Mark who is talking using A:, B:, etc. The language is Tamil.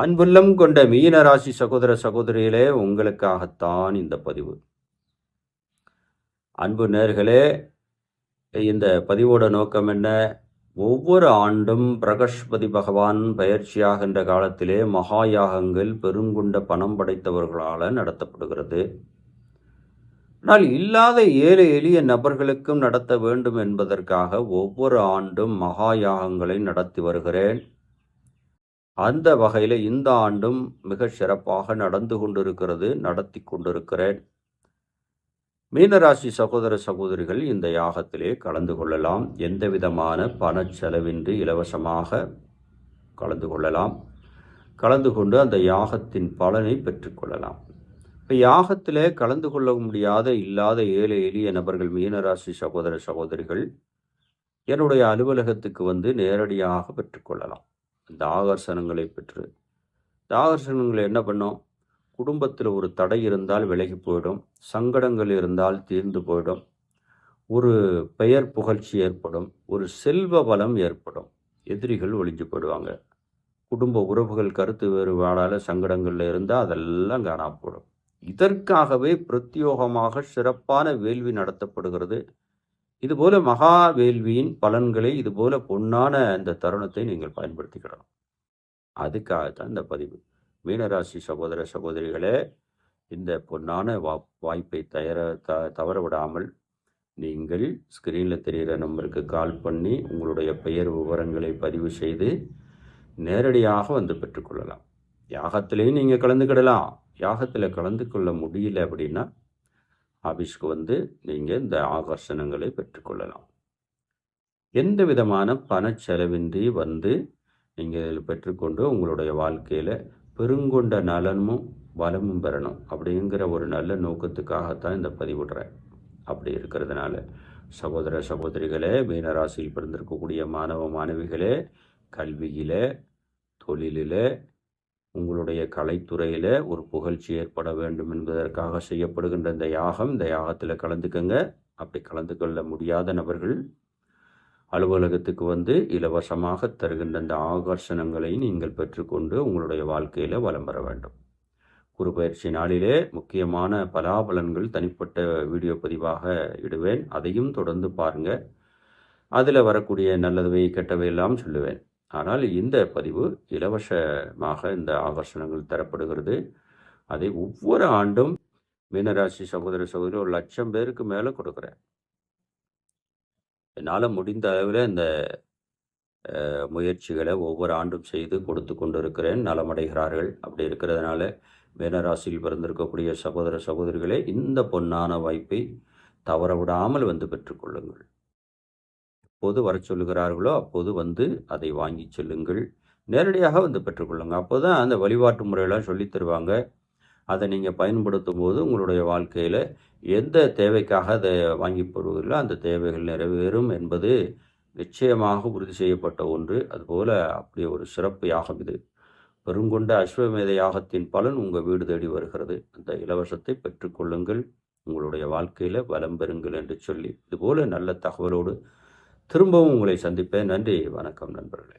A: அன்புள்ளம் கொண்ட மீன ராசி சகோதர சகோதரிகளே, உங்களுக்காகத்தான் இந்த பதிவு. அன்பு நேர்களே, இந்த பதிவோட நோக்கம் என்ன? ஒவ்வொரு ஆண்டும் பிரகஸ்பதி பகவான் பயிற்சியாகின்ற காலத்திலே மகா யாகங்கள் பெருங்குண்ட பணம் படைத்தவர்களால் நடத்தப்படுகிறது. ஆனால் இல்லாத ஏழை எளிய நபர்களுக்கும் நடத்த வேண்டும் என்பதற்காக ஒவ்வொரு ஆண்டும் மகா யாகங்களை நடத்தி வருகிறேன். அந்த வகையில் இந்த ஆண்டும் மிக சிறப்பாக நடந்து கொண்டிருக்கிறது, நடத்தி கொண்டிருக்கிறேன். மீனராசி சகோதர சகோதரிகள் இந்த யாகத்திலே கலந்து கொள்ளலாம். எந்த விதமான பண செலவின்றி இலவசமாக கலந்து கொள்ளலாம். கலந்து கொண்டு அந்த யாகத்தின் பலனை பெற்றுக்கொள்ளலாம். இப்போ யாகத்திலே கலந்து கொள்ள முடியாத இல்லாத ஏழை எளிய நபர்கள் மீனராசி சகோதர சகோதரிகள் என்னுடைய அலுவலகத்துக்கு வந்து நேரடியாக பெற்றுக்கொள்ளலாம். இந்த ஆகர்ஷணங்களை பெற்று இந்த ஆகர்ஷணங்களை என்ன பண்ணோம்? குடும்பத்தில் ஒரு தடை இருந்தால் விலகி போயிடும், சங்கடங்கள் இருந்தால் தீர்ந்து போயிடும், ஒரு பெயர் புகழ்ச்சி ஏற்படும், ஒரு செல்வ வளம் ஏற்படும், எதிரிகள் ஒழிஞ்சு போயிடுவாங்க. குடும்ப உறவுகள் கருத்து வேறுபாடால் சங்கடங்களில் இருந்தால் அதெல்லாம் காணாம போடும். இதற்காகவே பிரத்யோகமாக சிறப்பான வேள்வி நடத்தப்படுகிறது. இதுபோல மகா வேள்வியின் பலன்களை இதுபோல பொன்னான இந்த தருணத்தை நீங்கள் பயன்படுத்திக்கிடணும். அதுக்காகத்தான் இந்த பதிவு. மீனராசி சகோதர சகோதரிகளே, இந்த பொன்னான வாய்ப்பை தவற விடாமல் நீங்கள் ஸ்கிரீனில் தெரிகிற நம்பருக்கு கால் பண்ணி உங்களுடைய பெயர் விவரங்களை பதிவு செய்து நேரடியாக வந்து பெற்றுக்கொள்ளலாம். யாகத்திலையும் நீங்கள் கலந்துக்கிடலாம். யாகத்தில் கலந்து கொள்ள முடியல அப்படின்னா ஆஃபீஸ்க்கு வந்து நீங்கள் இந்த ஆகர்ஷணங்களை பெற்றுக்கொள்ளலாம். எந்த விதமான பணச்செலவின்றி வந்து நீங்கள் பெற்றுக்கொண்டு உங்களுடைய வாழ்க்கையில் பெருங்கொண்ட நலனும் வளமும் பெறணும் அப்படிங்கிற ஒரு நல்ல நோக்கத்துக்காகத்தான் இந்த பதிவிடுறேன். அப்படி இருக்கிறதுனால சகோதர சகோதரிகளே, மீனராசியில் பிறந்திருக்கக்கூடிய மாணவ மாணவிகளே, கல்வியில், தொழிலில், உங்களுடைய கலைத்துறையில் ஒரு புகழ்ச்சி ஏற்பட வேண்டும் என்பதற்காக செய்யப்படுகின்ற இந்த யாகம், இந்த யாகத்தில் கலந்துக்கங்க. அப்படி கலந்து கொள்ள முடியாத நபர்கள் அலுவலகத்துக்கு வந்து இலவசமாக தருகின்ற இந்த ஆகர்ஷணங்களை நீங்கள் பெற்றுக்கொண்டு உங்களுடைய வாழ்க்கையில் வலம் பெற வேண்டும். குரு பயிற்சி நாளிலே முக்கியமான பலாபலன்கள் தனிப்பட்ட வீடியோ பதிவாக இடுவேன். அதையும் தொடர்ந்து பாருங்கள். அதில் வரக்கூடிய நல்லவை கெட்டவை எல்லாம் சொல்லுவேன். ஆனால் இந்த பதிவு இலவசமாக இந்த ஆகர்ஷணங்கள் தரப்படுகிறது. அதை ஒவ்வொரு ஆண்டும் மீனராசி சகோதர சகோதரி 1,00,000 பேருக்கு மேலே கொடுக்குறேன். என்னால் முடிந்த அளவில் இந்த முயற்சிகளை ஒவ்வொரு ஆண்டும் செய்து கொடுத்து கொண்டு இருக்கிறேன். நலமடைகிறார்கள். அப்படி இருக்கிறதுனால மீனராசியில் பிறந்திருக்கக்கூடிய சகோதர சகோதரிகளே, இந்த பொன்னான வாய்ப்பை தவற விடாமல் வந்து பெற்றுக்கொள்ளுங்கள். எப்போது வர சொல்லுகிறார்களோ அப்போது வந்து அதை வாங்கி செல்லுங்கள். நேரடியாக வந்து பெற்றுக்கொள்ளுங்கள். அப்போ தான் அந்த வழிபாட்டு முறையெல்லாம் சொல்லி தருவாங்க. அதை நீங்கள் பயன்படுத்தும் போது உங்களுடைய வாழ்க்கையில் எந்த தேவைக்காக அதை வாங்கி போடுவீர்களோ அந்த தேவைகள் நிறைவேறும் என்பது நிச்சயமாக உறுதி செய்யப்பட்ட ஒன்று. அதுபோல் அப்படி ஒரு சிறப்பு யாகம் இது. பெருங்கொண்ட அஸ்வமேத யாகத்தின் பலன் உங்கள் வீடு தேடி வருகிறது. அந்த இலவசத்தை பெற்றுக்கொள்ளுங்கள். உங்களுடைய வாழ்க்கையில் வளம் பெறுங்கள் என்று சொல்லி இதுபோல் நல்ல தகவலோடு திரும்பவும் உங்களை சந்திப்பேன். நன்றி, வணக்கம் நண்பர்களே.